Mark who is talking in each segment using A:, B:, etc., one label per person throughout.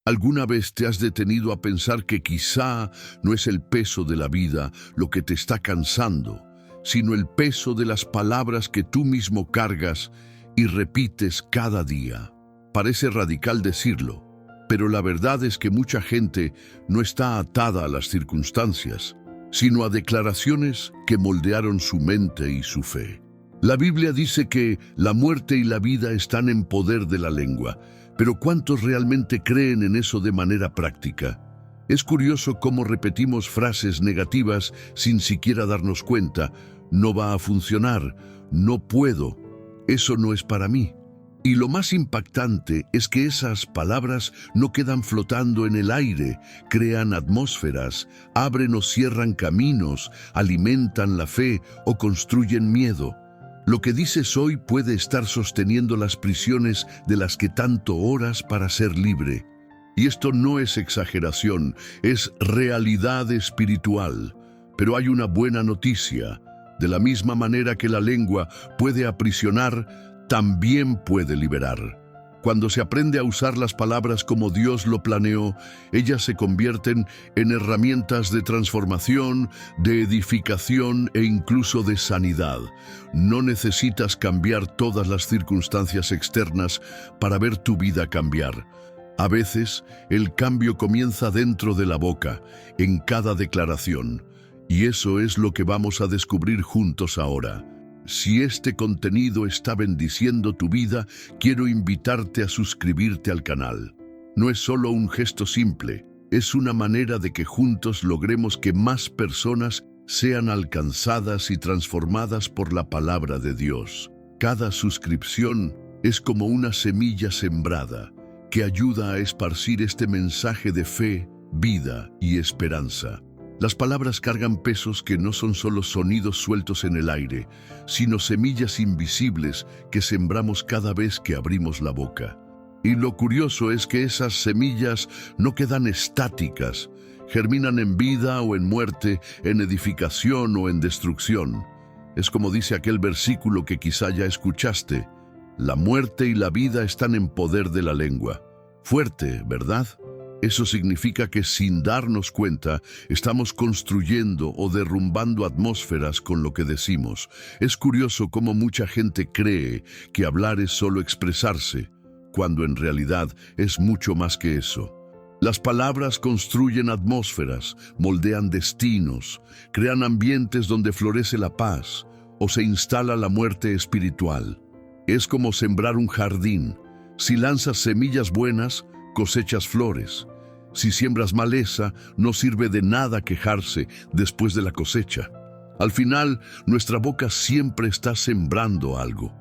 A: ¿Alguna vez te has detenido a pensar que quizá no es el peso de la vida lo que te está cansando, sino el peso de las palabras que tú mismo cargas y repites cada día? Parece radical decirlo, pero la verdad es que mucha gente no está atada a las circunstancias, sino a declaraciones que moldearon su mente y su fe. La Biblia dice que la muerte y la vida están en poder de la lengua, pero ¿cuántos realmente creen en eso de manera práctica? Es curioso cómo repetimos frases negativas sin siquiera darnos cuenta. No va a funcionar, no puedo, eso no es para mí. Y lo más impactante es que esas palabras no quedan flotando en el aire, crean atmósferas, abren o cierran caminos, alimentan la fe o construyen miedo. Lo que dices hoy puede estar sosteniendo las prisiones de las que tanto oras para ser libre. Y esto no es exageración, es realidad espiritual. Pero hay una buena noticia. De la misma manera que la lengua puede aprisionar, también puede liberar. Cuando se aprende a usar las palabras como Dios lo planeó, ellas se convierten en herramientas de transformación, de edificación e incluso de sanidad. No necesitas cambiar todas las circunstancias externas para ver tu vida cambiar. A veces, el cambio comienza dentro de la boca, en cada declaración. Y eso es lo que vamos a descubrir juntos ahora. Si este contenido está bendiciendo tu vida, quiero invitarte a suscribirte al canal. No es solo un gesto simple, es una manera de que juntos logremos que más personas sean alcanzadas y transformadas por la palabra de Dios. Cada suscripción es como una semilla sembrada que ayuda a esparcir este mensaje de fe, vida y esperanza. Las palabras cargan pesos que no son solo sonidos sueltos en el aire, sino semillas invisibles que sembramos cada vez que abrimos la boca. Y lo curioso es que esas semillas no quedan estáticas, germinan en vida o en muerte, en edificación o en destrucción. Es como dice aquel versículo que quizá ya escuchaste: la muerte y la vida están en poder de la lengua. Fuerte, ¿verdad? Eso significa que sin darnos cuenta, estamos construyendo o derrumbando atmósferas con lo que decimos. Es curioso cómo mucha gente cree que hablar es solo expresarse, cuando en realidad es mucho más que eso. Las palabras construyen atmósferas, moldean destinos, crean ambientes donde florece la paz o se instala la muerte espiritual. Es como sembrar un jardín. Si lanzas semillas buenas, cosechas flores. Si siembras maleza, no sirve de nada quejarse después de la cosecha. Al final, nuestra boca siempre está sembrando algo.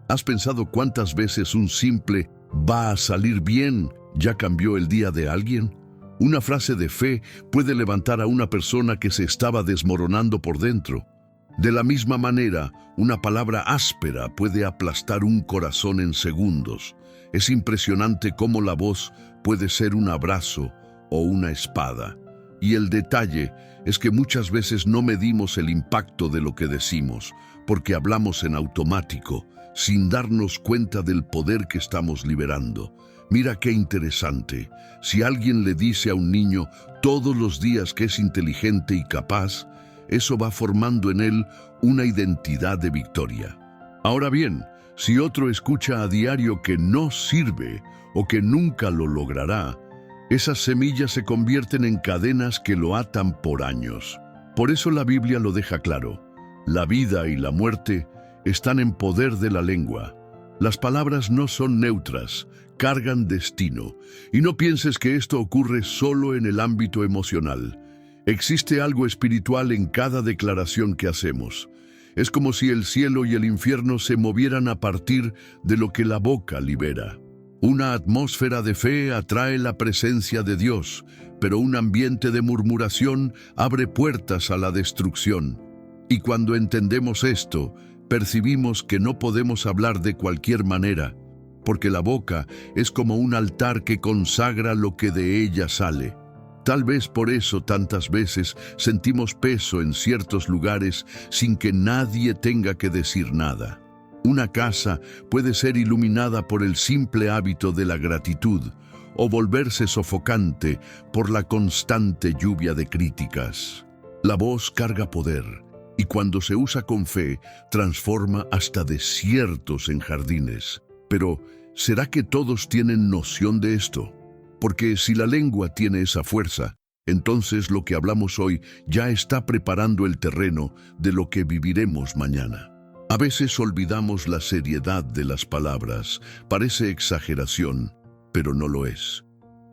A: ¿Has pensado cuántas veces un simple "va a salir bien" ya cambió el día de alguien? Una frase de fe puede levantar a una persona que se estaba desmoronando por dentro. De la misma manera, una palabra áspera puede aplastar un corazón en segundos. Es impresionante cómo la voz puede ser un abrazo o una espada. Y el detalle es que muchas veces no medimos el impacto de lo que decimos, porque hablamos en automático, sin darnos cuenta del poder que estamos liberando. Mira qué interesante. Si alguien le dice a un niño todos los días que es inteligente y capaz, eso va formando en él una identidad de victoria. Ahora bien, si otro escucha a diario que no sirve o que nunca lo logrará, esas semillas se convierten en cadenas que lo atan por años. Por eso la Biblia lo deja claro: la vida y la muerte están en poder de la lengua. Las palabras no son neutras, cargan destino. Y no pienses que esto ocurre solo en el ámbito emocional. Existe algo espiritual en cada declaración que hacemos. Es como si el cielo y el infierno se movieran a partir de lo que la boca libera. Una atmósfera de fe atrae la presencia de Dios, pero un ambiente de murmuración abre puertas a la destrucción. Y cuando entendemos esto, percibimos que no podemos hablar de cualquier manera, porque la boca es como un altar que consagra lo que de ella sale. Tal vez por eso tantas veces sentimos peso en ciertos lugares sin que nadie tenga que decir nada. Una casa puede ser iluminada por el simple hábito de la gratitud, o volverse sofocante por la constante lluvia de críticas. La voz carga poder y cuando se usa con fe, transforma hasta desiertos en jardines. Pero, ¿será que todos tienen noción de esto? Porque si la lengua tiene esa fuerza, entonces lo que hablamos hoy ya está preparando el terreno de lo que viviremos mañana. A veces olvidamos la seriedad de las palabras. Parece exageración, pero no lo es.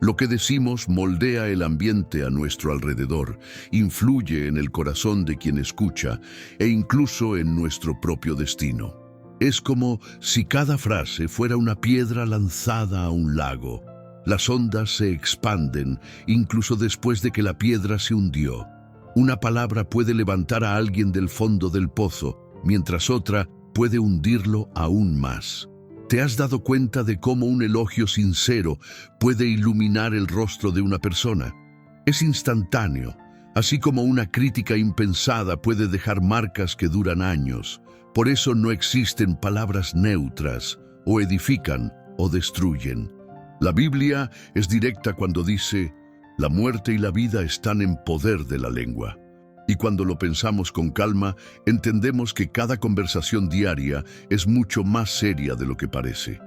A: Lo que decimos moldea el ambiente a nuestro alrededor, influye en el corazón de quien escucha e incluso en nuestro propio destino. Es como si cada frase fuera una piedra lanzada a un lago. Las ondas se expanden incluso después de que la piedra se hundió. Una palabra puede levantar a alguien del fondo del pozo, mientras otra puede hundirlo aún más. ¿Te has dado cuenta de cómo un elogio sincero puede iluminar el rostro de una persona? Es instantáneo, así como una crítica impensada puede dejar marcas que duran años. Por eso no existen palabras neutras, o edifican o destruyen. La Biblia es directa cuando dice, la muerte y la vida están en poder de la lengua. Y cuando lo pensamos con calma, entendemos que cada conversación diaria es mucho más seria de lo que parece.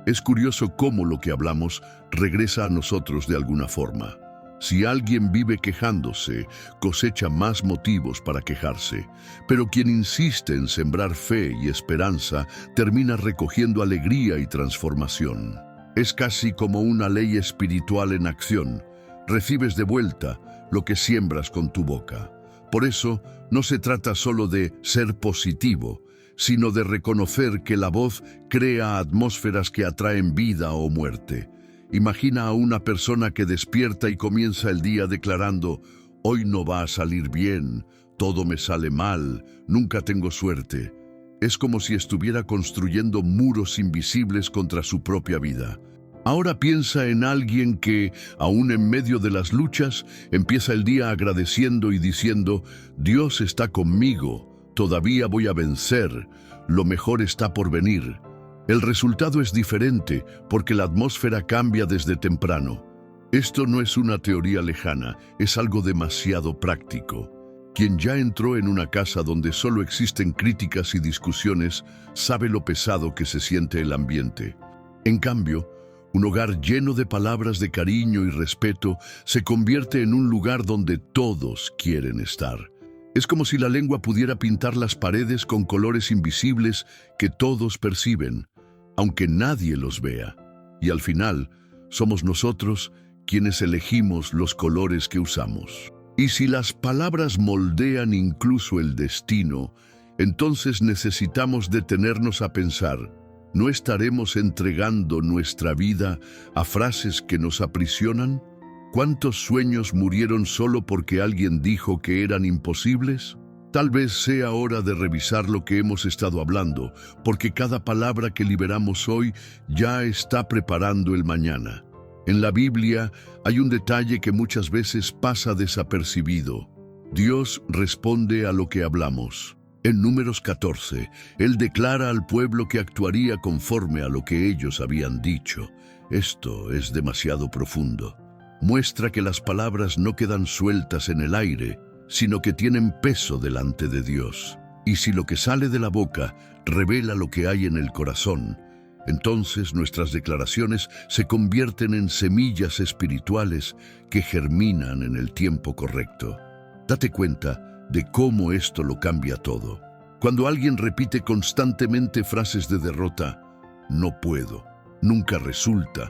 A: Es curioso cómo lo que hablamos regresa a nosotros de alguna forma. Si alguien vive quejándose, cosecha más motivos para quejarse. Pero quien insiste en sembrar fe y esperanza, termina recogiendo alegría y transformación. Es casi como una ley espiritual en acción. Recibes de vuelta lo que siembras con tu boca. Por eso, no se trata solo de ser positivo, sino de reconocer que la voz crea atmósferas que atraen vida o muerte. Imagina a una persona que despierta y comienza el día declarando, hoy no va a salir bien, todo me sale mal, nunca tengo suerte. Es como si estuviera construyendo muros invisibles contra su propia vida. Ahora piensa en alguien que, aún en medio de las luchas, empieza el día agradeciendo y diciendo, Dios está conmigo, todavía voy a vencer, lo mejor está por venir. El resultado es diferente porque la atmósfera cambia desde temprano. Esto no es una teoría lejana, es algo demasiado práctico. Quien ya entró en una casa donde solo existen críticas y discusiones, sabe lo pesado que se siente el ambiente. En cambio, un hogar lleno de palabras de cariño y respeto se convierte en un lugar donde todos quieren estar. Es como si la lengua pudiera pintar las paredes con colores invisibles que todos perciben, aunque nadie los vea. Y al final, somos nosotros quienes elegimos los colores que usamos. Y si las palabras moldean incluso el destino, entonces necesitamos detenernos a pensar, ¿no estaremos entregando nuestra vida a frases que nos aprisionan? ¿Cuántos sueños murieron solo porque alguien dijo que eran imposibles? Tal vez sea hora de revisar lo que hemos estado hablando, porque cada palabra que liberamos hoy ya está preparando el mañana. En la Biblia hay un detalle que muchas veces pasa desapercibido. Dios responde a lo que hablamos. En Números 14, Él declara al pueblo que actuaría conforme a lo que ellos habían dicho. Esto es demasiado profundo. Muestra que las palabras no quedan sueltas en el aire, sino que tienen peso delante de Dios. Y si lo que sale de la boca revela lo que hay en el corazón, entonces nuestras declaraciones se convierten en semillas espirituales que germinan en el tiempo correcto. Date cuenta de cómo esto lo cambia todo. Cuando alguien repite constantemente frases de derrota, no puedo, nunca resulta,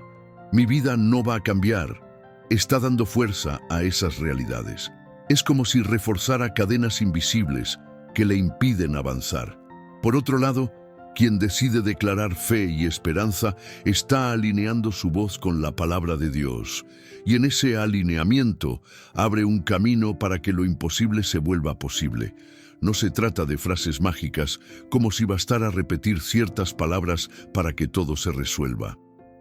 A: mi vida no va a cambiar, está dando fuerza a esas realidades. Es como si reforzara cadenas invisibles que le impiden avanzar. Por otro lado, quien decide declarar fe y esperanza está alineando su voz con la palabra de Dios, y en ese alineamiento abre un camino para que lo imposible se vuelva posible. No se trata de frases mágicas, como si bastara repetir ciertas palabras para que todo se resuelva.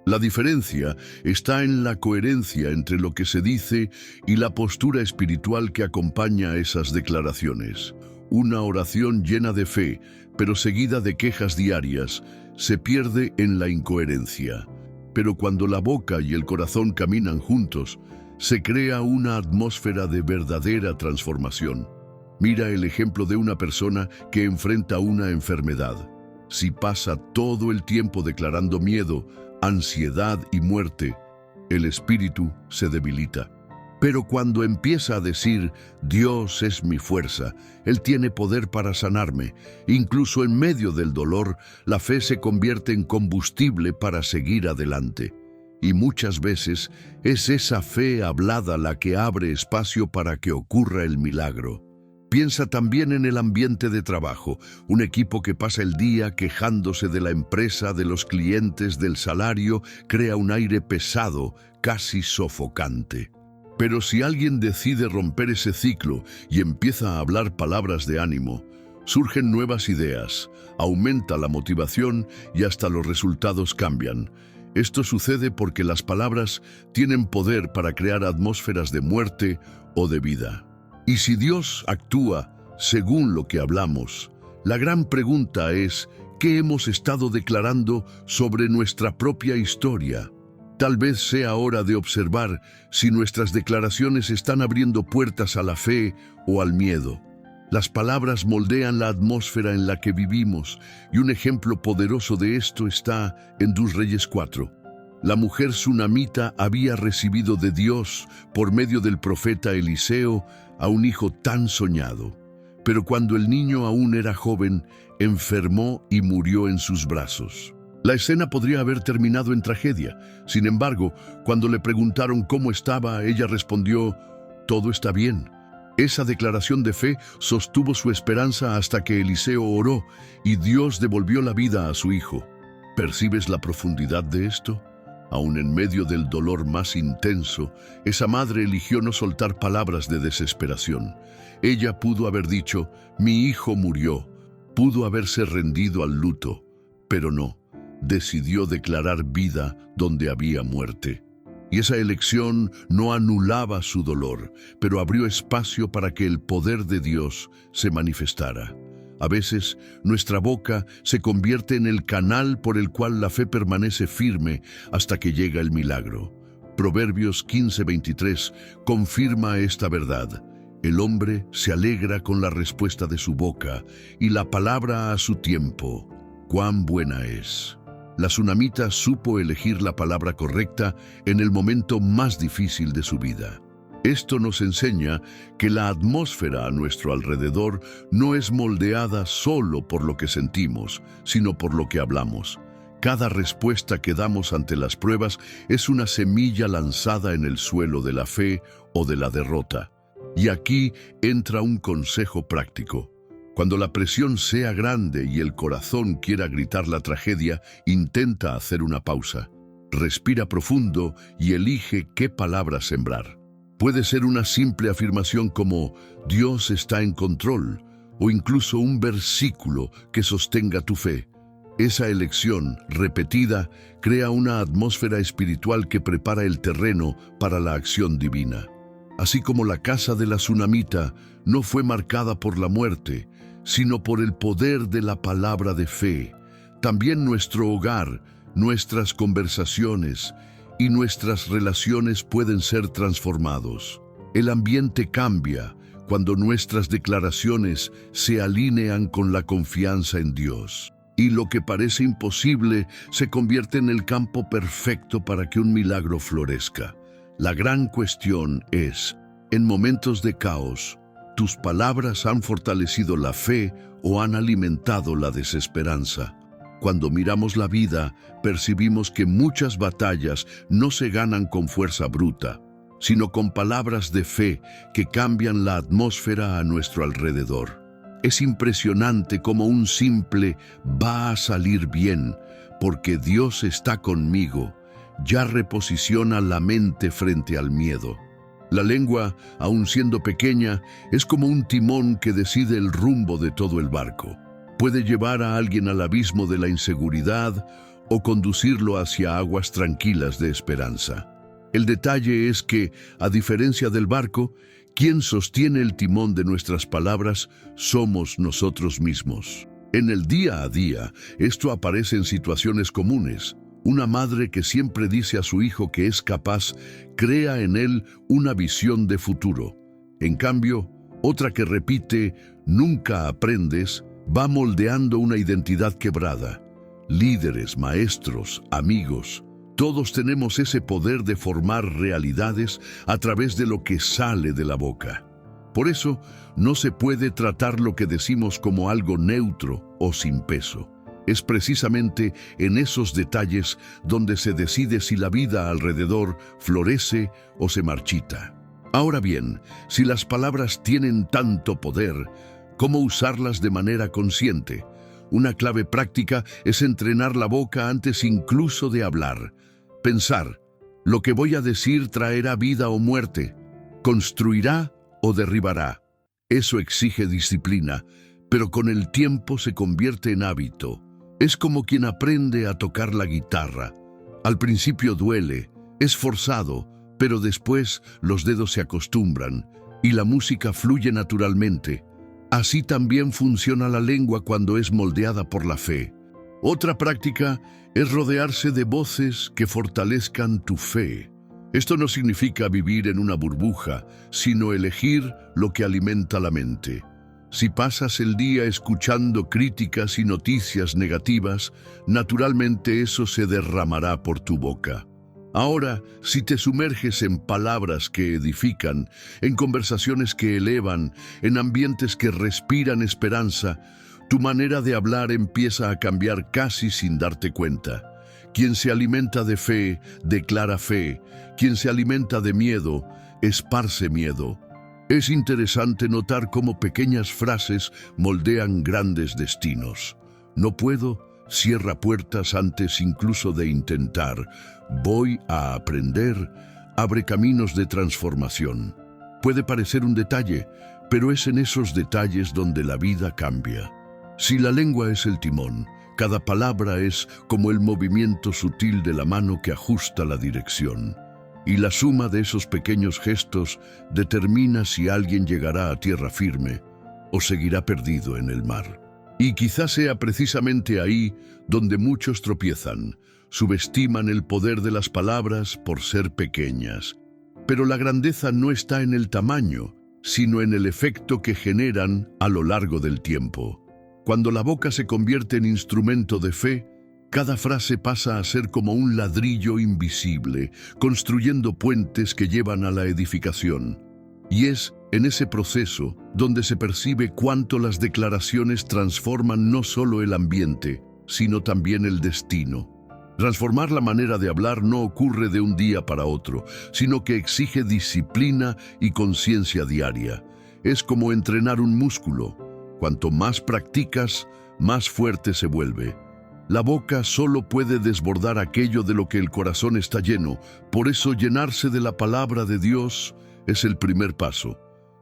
A: La diferencia está en la coherencia entre lo que se dice y la postura espiritual que acompaña a esas declaraciones. Una oración llena de fe, pero seguida de quejas diarias, se pierde en la incoherencia. Pero cuando la boca y el corazón caminan juntos, se crea una atmósfera de verdadera transformación. Mira el ejemplo de una persona que enfrenta una enfermedad. Si pasa todo el tiempo declarando miedo, ansiedad y muerte, el espíritu se debilita. Pero cuando empieza a decir, Dios es mi fuerza, Él tiene poder para sanarme, incluso en medio del dolor, la fe se convierte en combustible para seguir adelante. Y muchas veces es esa fe hablada la que abre espacio para que ocurra el milagro. Piensa también en el ambiente de trabajo, un equipo que pasa el día quejándose de la empresa, de los clientes, del salario, crea un aire pesado, casi sofocante. Pero si alguien decide romper ese ciclo y empieza a hablar palabras de ánimo, surgen nuevas ideas, aumenta la motivación y hasta los resultados cambian. Esto sucede porque las palabras tienen poder para crear atmósferas de muerte o de vida. Y si Dios actúa según lo que hablamos, la gran pregunta es, ¿qué hemos estado declarando sobre nuestra propia historia? Tal vez sea hora de observar si nuestras declaraciones están abriendo puertas a la fe o al miedo. Las palabras moldean la atmósfera en la que vivimos, y un ejemplo poderoso de esto está en 2 Reyes 4. La mujer sunamita había recibido de Dios, por medio del profeta Eliseo, a un hijo tan soñado. Pero cuando el niño aún era joven, enfermó y murió en sus brazos. La escena podría haber terminado en tragedia. Sin embargo, cuando le preguntaron cómo estaba, ella respondió, «Todo está bien». Esa declaración de fe sostuvo su esperanza hasta que Eliseo oró y Dios devolvió la vida a su hijo. ¿Percibes la profundidad de esto? Aún en medio del dolor más intenso, esa madre eligió no soltar palabras de desesperación. Ella pudo haber dicho, «Mi hijo murió», pudo haberse rendido al luto, pero no. Decidió declarar vida donde había muerte. Y esa elección no anulaba su dolor, pero abrió espacio para que el poder de Dios se manifestara. A veces, nuestra boca se convierte en el canal por el cual la fe permanece firme hasta que llega el milagro. Proverbios 15:23 confirma esta verdad. El hombre se alegra con la respuesta de su boca, y la palabra a su tiempo. ¡Cuán buena es! La sunamita supo elegir la palabra correcta en el momento más difícil de su vida. Esto nos enseña que la atmósfera a nuestro alrededor no es moldeada solo por lo que sentimos, sino por lo que hablamos. Cada respuesta que damos ante las pruebas es una semilla lanzada en el suelo de la fe o de la derrota. Y aquí entra un consejo práctico. Cuando la presión sea grande y el corazón quiera gritar la tragedia, intenta hacer una pausa. Respira profundo y elige qué palabras sembrar. Puede ser una simple afirmación como «Dios está en control» o incluso un versículo que sostenga tu fe. Esa elección, repetida, crea una atmósfera espiritual que prepara el terreno para la acción divina. Así como la casa de la sunamita no fue marcada por la muerte, sino por el poder de la palabra de fe, también nuestro hogar, nuestras conversaciones y nuestras relaciones pueden ser transformados. El ambiente cambia cuando nuestras declaraciones se alinean con la confianza en Dios. Y lo que parece imposible se convierte en el campo perfecto para que un milagro florezca. La gran cuestión es, en momentos de caos, ¿tus palabras han fortalecido la fe o han alimentado la desesperanza? Cuando miramos la vida, percibimos que muchas batallas no se ganan con fuerza bruta, sino con palabras de fe que cambian la atmósfera a nuestro alrededor. Es impresionante cómo un simple «va a salir bien, porque Dios está conmigo», ya reposiciona la mente frente al miedo. La lengua, aun siendo pequeña, es como un timón que decide el rumbo de todo el barco. Puede llevar a alguien al abismo de la inseguridad o conducirlo hacia aguas tranquilas de esperanza. El detalle es que, a diferencia del barco, quien sostiene el timón de nuestras palabras somos nosotros mismos. En el día a día, esto aparece en situaciones comunes. Una madre que siempre dice a su hijo que es capaz, crea en él una visión de futuro. En cambio, otra que repite, nunca aprendes, va moldeando una identidad quebrada. Líderes, maestros, amigos, todos tenemos ese poder de formar realidades a través de lo que sale de la boca. Por eso, no se puede tratar lo que decimos como algo neutro o sin peso. Es precisamente en esos detalles donde se decide si la vida alrededor florece o se marchita. Ahora bien, si las palabras tienen tanto poder, ¿cómo usarlas de manera consciente? Una clave práctica es entrenar la boca antes incluso de hablar. Pensar, ¿lo que voy a decir traerá vida o muerte? ¿Construirá o derribará? Eso exige disciplina, pero con el tiempo se convierte en hábito. Es como quien aprende a tocar la guitarra. Al principio duele, es forzado, pero después los dedos se acostumbran y la música fluye naturalmente. Así también funciona la lengua cuando es moldeada por la fe. Otra práctica es rodearse de voces que fortalezcan tu fe. Esto no significa vivir en una burbuja, sino elegir lo que alimenta la mente. Si pasas el día escuchando críticas y noticias negativas, naturalmente eso se derramará por tu boca. Ahora, si te sumerges en palabras que edifican, en conversaciones que elevan, en ambientes que respiran esperanza, tu manera de hablar empieza a cambiar casi sin darte cuenta. Quien se alimenta de fe, declara fe. Quien se alimenta de miedo, esparce miedo. Es interesante notar cómo pequeñas frases moldean grandes destinos. No puedo, cierra puertas antes incluso de intentar. Voy a aprender, abre caminos de transformación. Puede parecer un detalle, pero es en esos detalles donde la vida cambia. Si la lengua es el timón, cada palabra es como el movimiento sutil de la mano que ajusta la dirección. Y la suma de esos pequeños gestos determina si alguien llegará a tierra firme o seguirá perdido en el mar. Y quizás sea precisamente ahí donde muchos tropiezan, subestiman el poder de las palabras por ser pequeñas. Pero la grandeza no está en el tamaño, sino en el efecto que generan a lo largo del tiempo. Cuando la boca se convierte en instrumento de fe, cada frase pasa a ser como un ladrillo invisible, construyendo puentes que llevan a la edificación. Y es en ese proceso donde se percibe cuánto las declaraciones transforman no solo el ambiente, sino también el destino. Transformar la manera de hablar no ocurre de un día para otro, sino que exige disciplina y conciencia diaria. Es como entrenar un músculo. Cuanto más practicas, más fuerte se vuelve. La boca solo puede desbordar aquello de lo que el corazón está lleno. Por eso llenarse de la palabra de Dios es el primer paso.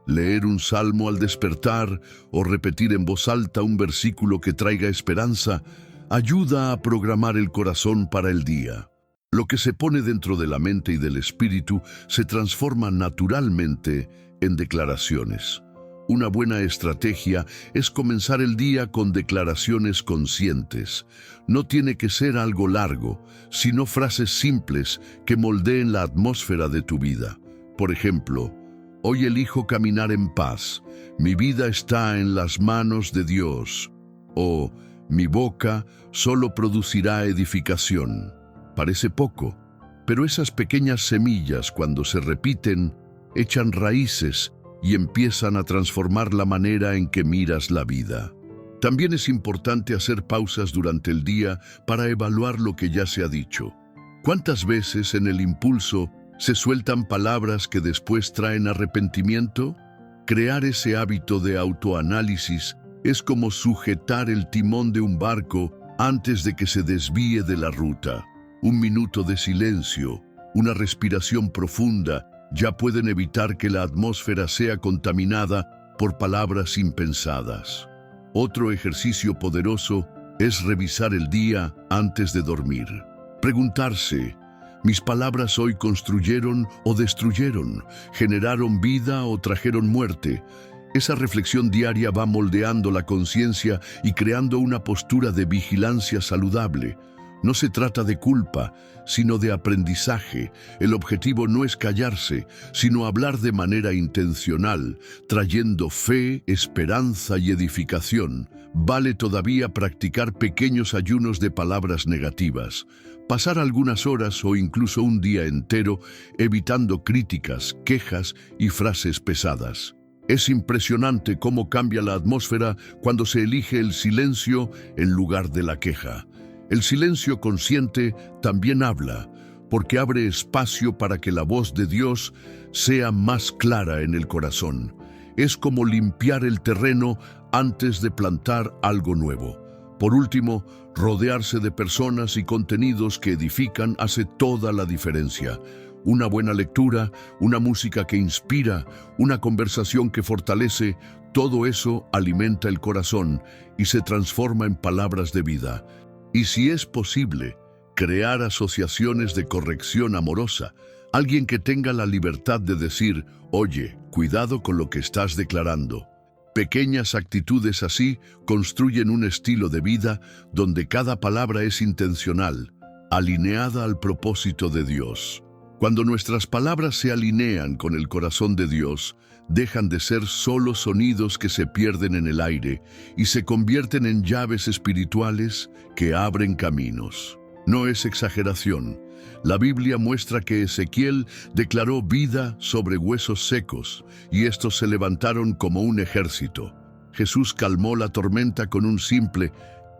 A: Leer un salmo al despertar o repetir en voz alta un versículo que traiga esperanza ayuda a programar el corazón para el día. Lo que se pone dentro de la mente y del espíritu se transforma naturalmente en declaraciones. Una buena estrategia es comenzar el día con declaraciones conscientes. No tiene que ser algo largo, sino frases simples que moldeen la atmósfera de tu vida. Por ejemplo, hoy elijo caminar en paz. Mi vida está en las manos de Dios. O, mi boca solo producirá edificación. Parece poco, pero esas pequeñas semillas, cuando se repiten, echan raíces y empiezan a transformar la manera en que miras la vida. También es importante hacer pausas durante el día para evaluar lo que ya se ha dicho. ¿Cuántas veces en el impulso se sueltan palabras que después traen arrepentimiento? Crear ese hábito de autoanálisis es como sujetar el timón de un barco antes de que se desvíe de la ruta. Un minuto de silencio, una respiración profunda, ya pueden evitar que la atmósfera sea contaminada por palabras impensadas. Otro ejercicio poderoso es revisar el día antes de dormir. Preguntarse, ¿mis palabras hoy construyeron o destruyeron? ¿Generaron vida o trajeron muerte? Esa reflexión diaria va moldeando la conciencia y creando una postura de vigilancia saludable. No se trata de culpa, sino de aprendizaje. El objetivo no es callarse, sino hablar de manera intencional, trayendo fe, esperanza y edificación. Vale todavía practicar pequeños ayunos de palabras negativas, pasar algunas horas o incluso un día entero evitando críticas, quejas y frases pesadas. Es impresionante cómo cambia la atmósfera cuando se elige el silencio en lugar de la queja. El silencio consciente también habla, porque abre espacio para que la voz de Dios sea más clara en el corazón. Es como limpiar el terreno antes de plantar algo nuevo. Por último, rodearse de personas y contenidos que edifican hace toda la diferencia. Una buena lectura, una música que inspira, una conversación que fortalece, todo eso alimenta el corazón y se transforma en palabras de vida. Y si es posible, crear asociaciones de corrección amorosa, alguien que tenga la libertad de decir, oye, cuidado con lo que estás declarando. Pequeñas actitudes así construyen un estilo de vida donde cada palabra es intencional, alineada al propósito de Dios. Cuando nuestras palabras se alinean con el corazón de Dios, dejan de ser solo sonidos que se pierden en el aire y se convierten en llaves espirituales que abren caminos. No es exageración. La Biblia muestra que Ezequiel declaró vida sobre huesos secos y estos se levantaron como un ejército. Jesús calmó la tormenta con un simple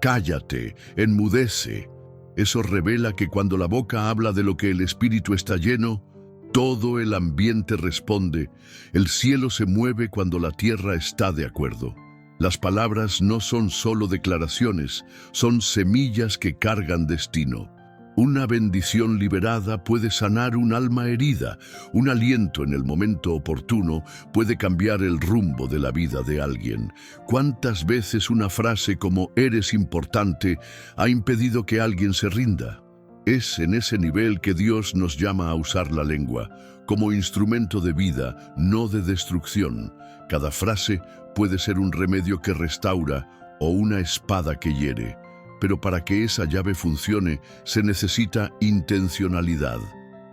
A: «cállate, enmudece». Eso revela que cuando la boca habla de lo que el espíritu está lleno, todo el ambiente responde. El cielo se mueve cuando la tierra está de acuerdo. Las palabras no son solo declaraciones, son semillas que cargan destino. Una bendición liberada puede sanar un alma herida. Un aliento en el momento oportuno puede cambiar el rumbo de la vida de alguien. ¿Cuántas veces una frase como «eres importante» ha impedido que alguien se rinda? Es en ese nivel que Dios nos llama a usar la lengua, como instrumento de vida, no de destrucción. Cada frase puede ser un remedio que restaura o una espada que hiere. Pero para que esa llave funcione, se necesita intencionalidad.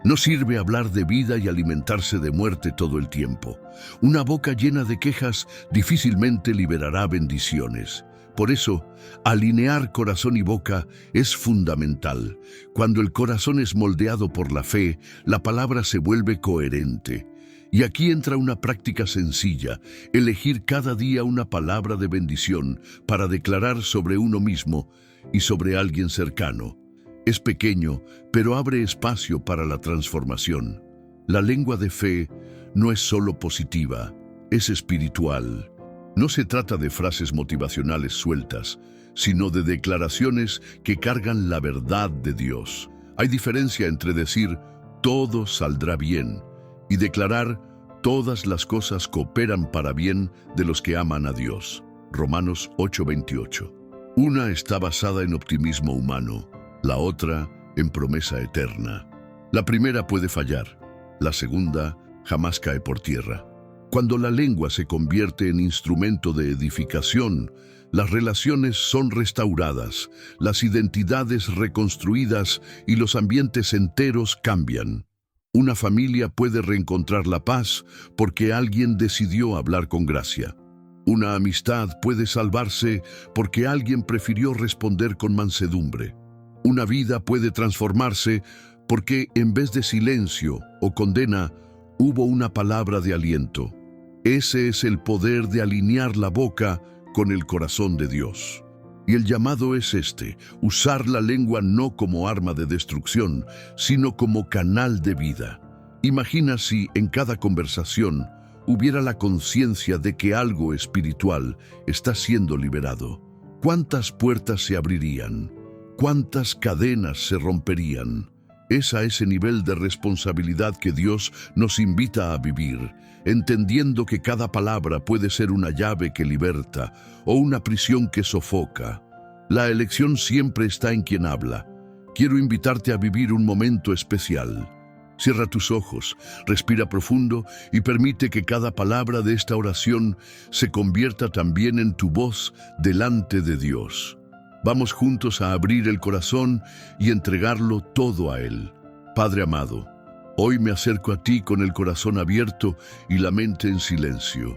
A: No sirve hablar de vida y alimentarse de muerte todo el tiempo. Una boca llena de quejas difícilmente liberará bendiciones. Por eso, alinear corazón y boca es fundamental. Cuando el corazón es moldeado por la fe, la palabra se vuelve coherente. Y aquí entra una práctica sencilla, elegir cada día una palabra de bendición para declarar sobre uno mismo y sobre alguien cercano. Es pequeño, pero abre espacio para la transformación. La lengua de fe no es solo positiva, es espiritual. No se trata de frases motivacionales sueltas, sino de declaraciones que cargan la verdad de Dios. Hay diferencia entre decir «todo saldrá bien» y declarar «todas las cosas cooperan para bien de los que aman a Dios». Romanos 8:28. Una está basada en optimismo humano, la otra en promesa eterna. La primera puede fallar, la segunda jamás cae por tierra. Cuando la lengua se convierte en instrumento de edificación, las relaciones son restauradas, las identidades reconstruidas y los ambientes enteros cambian. Una familia puede reencontrar la paz porque alguien decidió hablar con gracia. Una amistad puede salvarse porque alguien prefirió responder con mansedumbre. Una vida puede transformarse porque en vez de silencio o condena, hubo una palabra de aliento. Ese es el poder de alinear la boca con el corazón de Dios. Y el llamado es usar la lengua no como arma de destrucción, sino como canal de vida. Imagina si en cada conversación hubiera la conciencia de que algo espiritual está siendo liberado. ¿Cuántas puertas se abrirían? ¿Cuántas cadenas se romperían? Es a ese nivel de responsabilidad que Dios nos invita a vivir, entendiendo que cada palabra puede ser una llave que liberta o una prisión que sofoca. La elección siempre está en quien habla. Quiero invitarte a vivir un momento especial. Cierra tus ojos, respira profundo y permite que cada palabra de esta oración se convierta también en tu voz delante de Dios. Vamos juntos a abrir el corazón y entregarlo todo a Él. Padre amado, hoy me acerco a ti con el corazón abierto y la mente en silencio.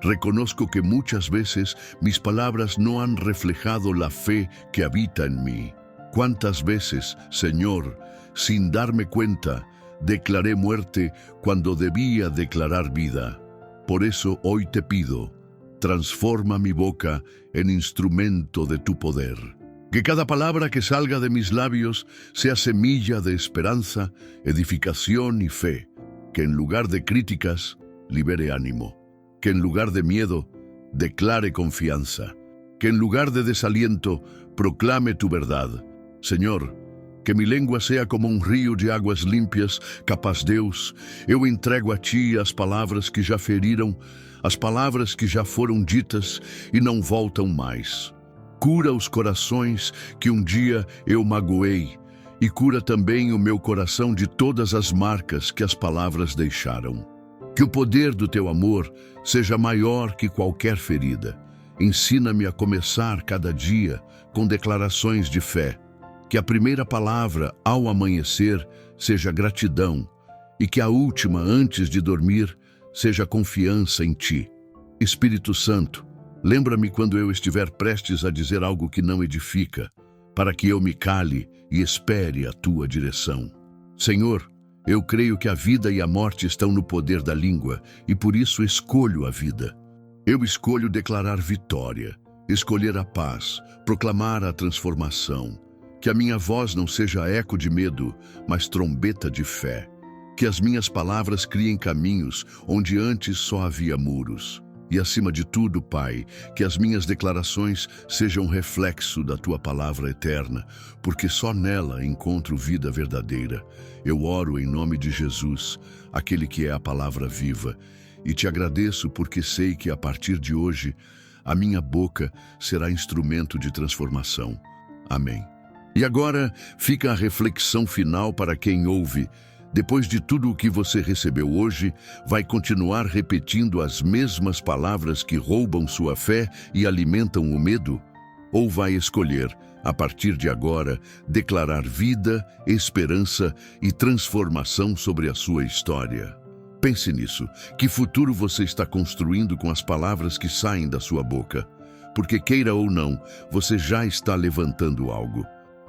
A: Reconozco que muchas veces mis palabras no han reflejado la fe que habita en mí. ¿Cuántas veces, Señor, sin darme cuenta, declaré muerte cuando debía declarar vida? Por eso hoy te pido, transforma mi boca en instrumento de tu poder. Que cada palabra que salga de mis labios sea semilla de esperanza, edificación y fe. Que en lugar de críticas, libere ánimo. Que en lugar de miedo, declare confianza. Que en lugar de desaliento, proclame tu verdad. Senhor, que mi lengua sea como um rio de águas limpas, capaz Deus, eu entrego a Ti as palavras que já feriram, as palavras que já foram ditas e não voltam mais. Cura os corações que um dia eu magoei e cura também o meu coração de todas as marcas que as palavras deixaram. Que o poder do Teu amor seja maior que qualquer ferida. Ensina-me a começar cada dia com declarações de fé. Que a primeira palavra ao amanhecer seja gratidão e que a última antes de dormir seja confiança em Ti. Espírito Santo, lembra-me quando eu estiver prestes a dizer algo que não edifica, para que eu me cale e espere a Tua direção. Senhor, eu creio que a vida e a morte estão no poder da língua e por isso escolho a vida. Eu escolho declarar vitória, escolher a paz, proclamar a transformação. Que a minha voz não seja eco de medo, mas trombeta de fé. Que as minhas palavras criem caminhos onde antes só havia muros. E acima de tudo, Pai, que as minhas declarações sejam reflexo da Tua palavra eterna, porque só nela encontro vida verdadeira. Eu oro em nome de Jesus, aquele que é a palavra viva, e te agradeço porque sei que a partir de hoje a minha boca será instrumento de transformação. Amém. E agora fica a reflexão final para quem ouve. Depois de tudo o que você recebeu hoje, vai continuar repetindo as mesmas palavras que roubam sua fé e alimentam o medo? Ou vai escolher, a partir de agora, declarar vida, esperança e transformação sobre a sua história? Pense nisso. Que futuro você está construindo com as palavras que saem da sua boca? Porque queira ou não, você já está levantando algo.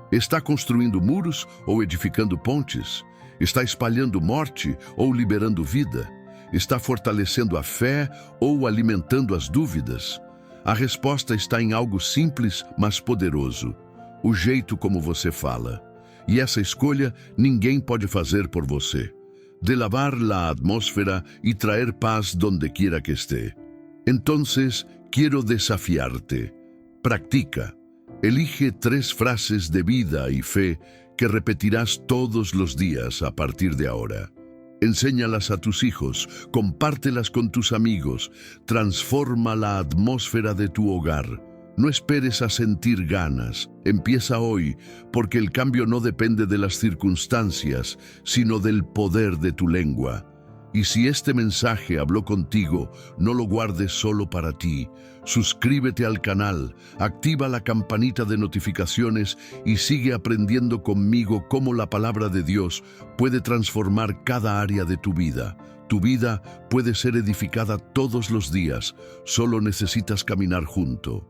A: Está construindo muros ou edificando pontes? Está espalhando morte ou liberando vida? Está fortalecendo a fé ou alimentando as dúvidas? A resposta está em algo simples, mas poderoso: o jeito como você fala. E essa escolha ninguém pode fazer por você. De lavar la atmósfera y traer paz donde quiera que esté. Entonces, quiero desafiarte. Practica. Elige 3 frases de vida y fe que repetirás todos los días a partir de ahora. Enséñalas a tus hijos, compártelas con tus amigos, transforma la atmósfera de tu hogar. No esperes a sentir ganas, empieza hoy, porque el cambio no depende de las circunstancias, sino del poder de tu lengua. Y si este mensaje habló contigo, no lo guardes solo para ti. Suscríbete al canal, activa la campanita de notificaciones y sigue aprendiendo conmigo cómo la palabra de Dios puede transformar cada área de tu vida. Tu vida puede ser edificada todos los días, solo necesitas caminar junto.